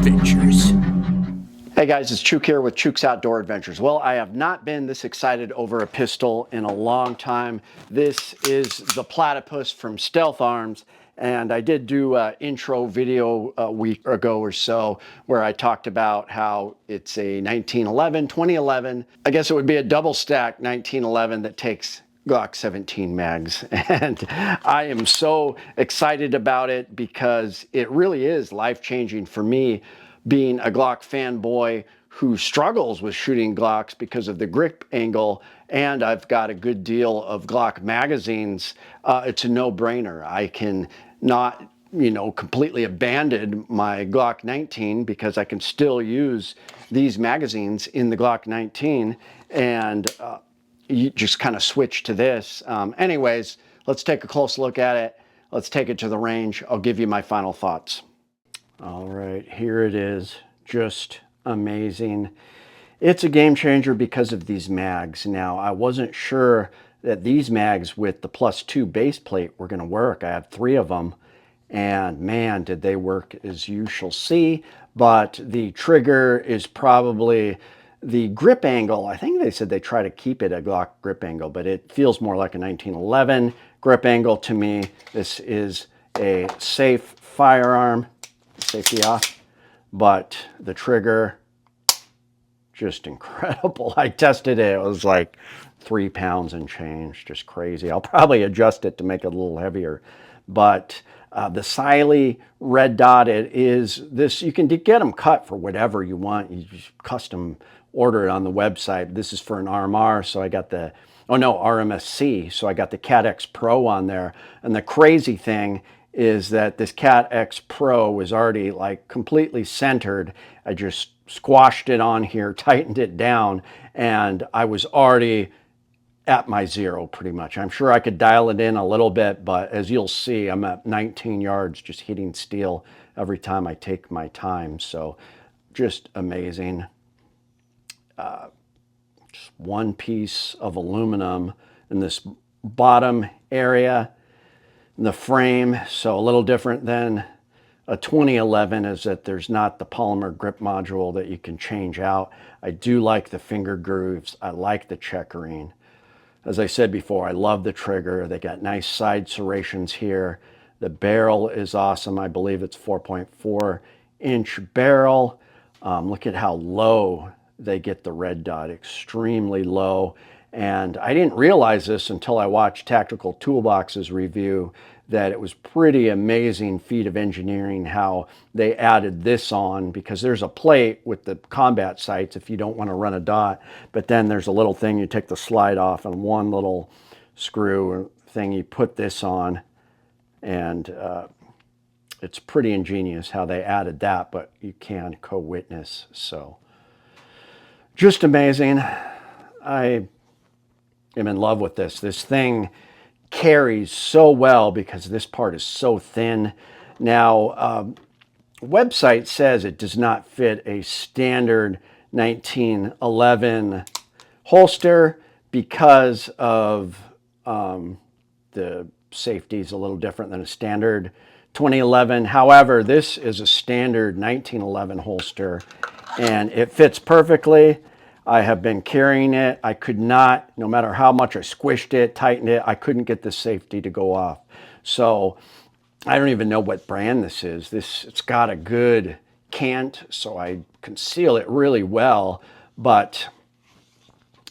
adventures. Hey guys, it's Chuke here with Chuke's Outdoor Adventures. Well, I have not been this excited over a pistol in a long time. This is the Platypus from Stealth Arms, and I did do an intro video a week ago or so where I talked about how it's a 2011. I guess it would be a double stack 1911 that takes Glock 17 mags, and I am so excited about it because it really is life-changing for me, being a Glock fanboy who struggles with shooting Glocks because of the grip angle, and I've got a good deal of Glock magazines. It's a no-brainer. I can not, completely abandon my Glock 19 because I can still use these magazines in the Glock 19, and you just kind of switch to this. Anyways, let's take a close look at it. Let's take it to the range. I'll give you my final thoughts. All right, here it is. Just amazing. It's a game changer because of these mags. Now, I wasn't sure that these mags with the +2 base plate were going to work. I have 3 of them, and man, did they work, as you shall see. But the trigger is probably the grip angle. I think they said they try to keep it a Glock grip angle, but it feels more like a 1911 grip angle to me. This is a safe firearm. Safety off, but the trigger, just incredible. I tested it. It was like 3 pounds and change, just crazy. I'll probably adjust it to make it a little heavier, but the Siley red dot, it is this, you can get them cut for whatever you want. You just custom order it on the website. This is for an RMR, so I got the, oh no, RMSC, so I got the Cat X Pro on there. And the crazy thing is that this Cat X Pro was already like completely centered. I just squashed it on here, tightened it down, and I was already at my zero pretty much. I'm sure I could dial it in a little bit, but as you'll see, I'm at 19 yards just hitting steel every time I take my time. So just amazing. Just one piece of aluminum in this bottom area. The frame, so a little different than a 2011, is that there's not the polymer grip module that you can change out. I do like the finger grooves. I like the checkering. As I said before, I love the trigger. They got nice side serrations here. The barrel is awesome. I believe it's 4.4-inch barrel. Look at how low they get the red dot, extremely low. And I didn't realize this until I watched Tactical Toolbox's review, that it was pretty amazing feat of engineering how they added this on, because there's a plate with the combat sights if you don't want to run a dot, but then there's a little thing you take the slide off, and one little screw or thing you put this on, and it's pretty ingenious how they added that, but you can co-witness. So just amazing. I am in love with this. This thing carries so well because this part is so thin. Now, website says it does not fit a standard 1911 holster because of the safety is a little different than a standard 2011. However, this is a standard 1911 holster and it fits perfectly. I have been carrying it. I could not, no matter how much I squished it, tightened it, I couldn't get the safety to go off. So I don't even know what brand this is. It's got a good cant, so I conceal it really well, but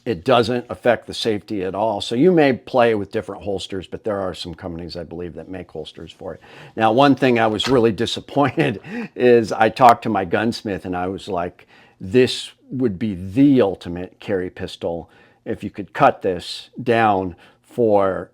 it doesn't affect the safety at all. So you may play with different holsters, but there are some companies, I believe, that make holsters for it. Now, one thing I was really disappointed is I talked to my gunsmith and I was like, this would be the ultimate carry pistol if you could cut this down for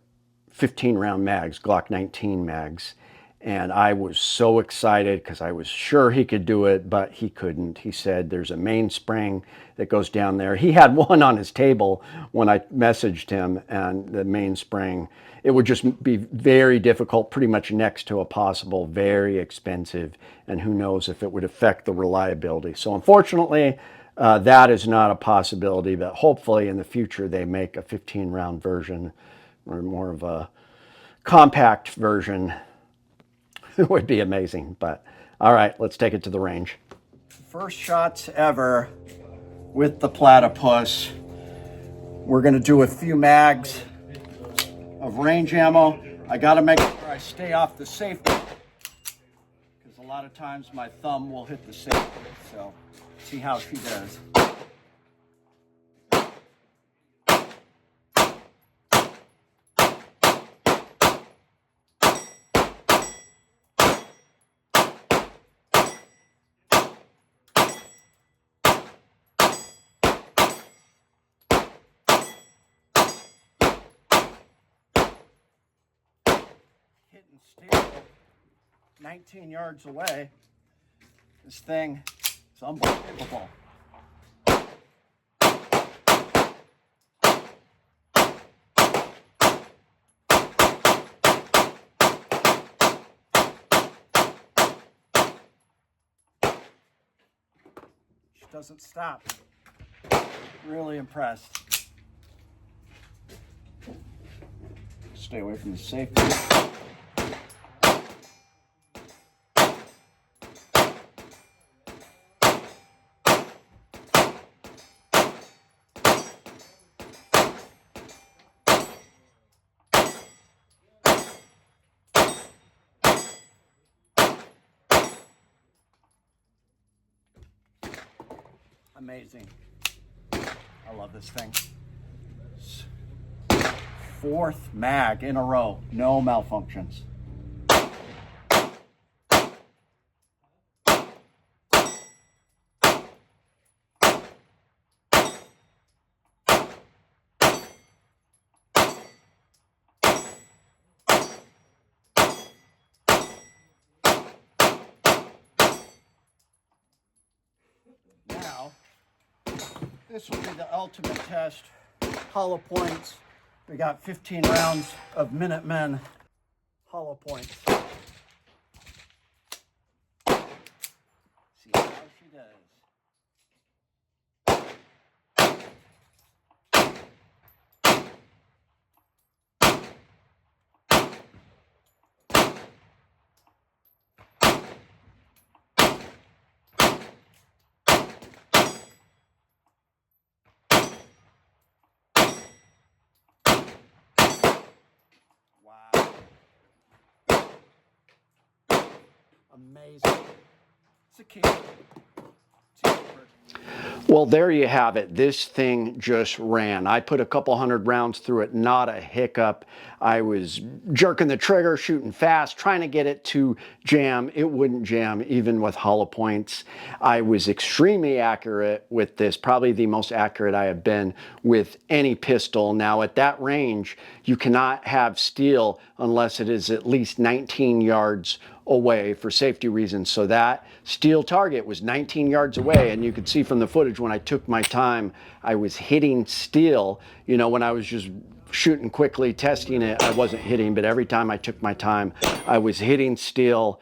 15-round mags, Glock 19 mags. And I was so excited because I was sure he could do it, but he couldn't. He said there's a mainspring that goes down there. He had one on his table when I messaged him, and the mainspring, it would just be very difficult, pretty much next to impossible, very expensive, and who knows if it would affect the reliability. So unfortunately, that is not a possibility, but hopefully in the future they make a 15-round version or more of a compact version. It would be amazing. But all right, let's take it to the range. First shots ever with the Platypus. We're gonna do a few mags of range ammo. I gotta make sure I stay off the safety, because a lot of times my thumb will hit the safety. So see how she does. Hitting steel 19 yards away. This thing is unbelievable. She doesn't stop. Really impressed. Stay away from the safety. Amazing. I love this thing. Fourth mag in a row, no malfunctions. Now, this will be the ultimate test. Hollow points. We got 15 rounds of Minutemen hollow points. See how she does. Amazing. It's a keeper. Well, there you have it. This thing just ran. I put a couple hundred rounds through it, not a hiccup. I was jerking the trigger, shooting fast, trying to get it to jam. It wouldn't jam, even with hollow points. I was extremely accurate with this, probably the most accurate I have been with any pistol. Now, at that range, you cannot have steel unless it is at least 19 yards away for safety reasons. So that steel target was 19 yards away, and you could see from the footage when I took my time, I was hitting steel. You know, when I was just shooting quickly, testing it, I wasn't hitting, but every time I took my time, I was hitting steel.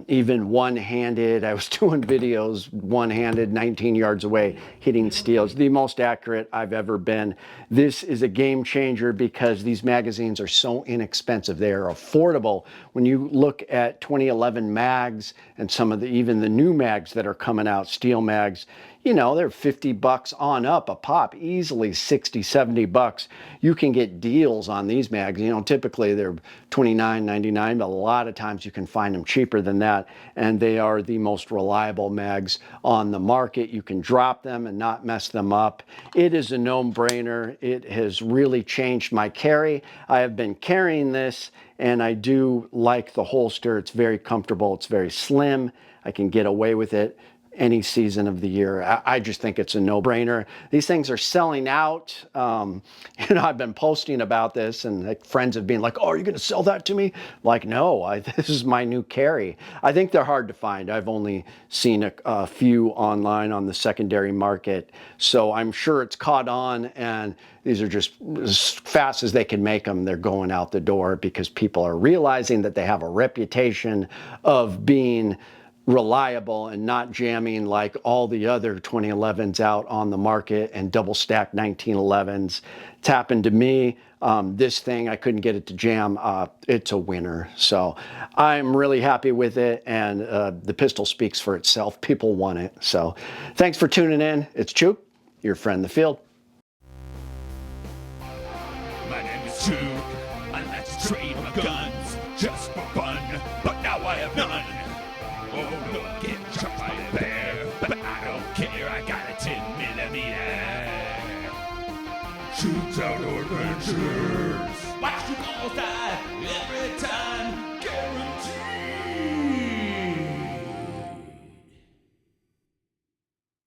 Even one-handed. I was doing videos one-handed, 19 yards away, hitting steel. It's the most accurate I've ever been. This is a game changer because these magazines are so inexpensive. They are affordable. When you look at 2011 mags and some of the, even the new mags that are coming out, steel mags, you know, they're 50 bucks on up a pop, easily 60, 70 bucks. You can get deals on these mags. You know, typically they're $29.99, but a lot of times you can find them cheaper than that. And they are the most reliable mags on the market. You can drop them and not mess them up. It is a no-brainer. It has really changed my carry. I have been carrying this, and I do like the holster. It's very comfortable. It's very slim. I can get away with it any season of the year. I just think it's a no-brainer. These things are selling out. You know, I've been posting about this, and like, friends have been like, oh, are you going to sell that to me? Like, no, this is my new carry. I think they're hard to find. I've only seen a few online on the secondary market, so I'm sure it's caught on, and these are just as fast as they can make them. They're going out the door because people are realizing that they have a reputation of being reliable and not jamming like all the other 2011s out on the market and double stacked 1911s. It's happened to me. This thing, I couldn't get it to jam. It's a winner. So I'm really happy with it, and the pistol speaks for itself. People want it. So thanks for tuning in. It's Chuke, your friend in the field. My name is Chuke. I like to trade my guns just for fun, but now I have none. Oh no, I'm getting shot by a bear, but I don't care. I got a 10mm. Chuke's Outdoor Adventures.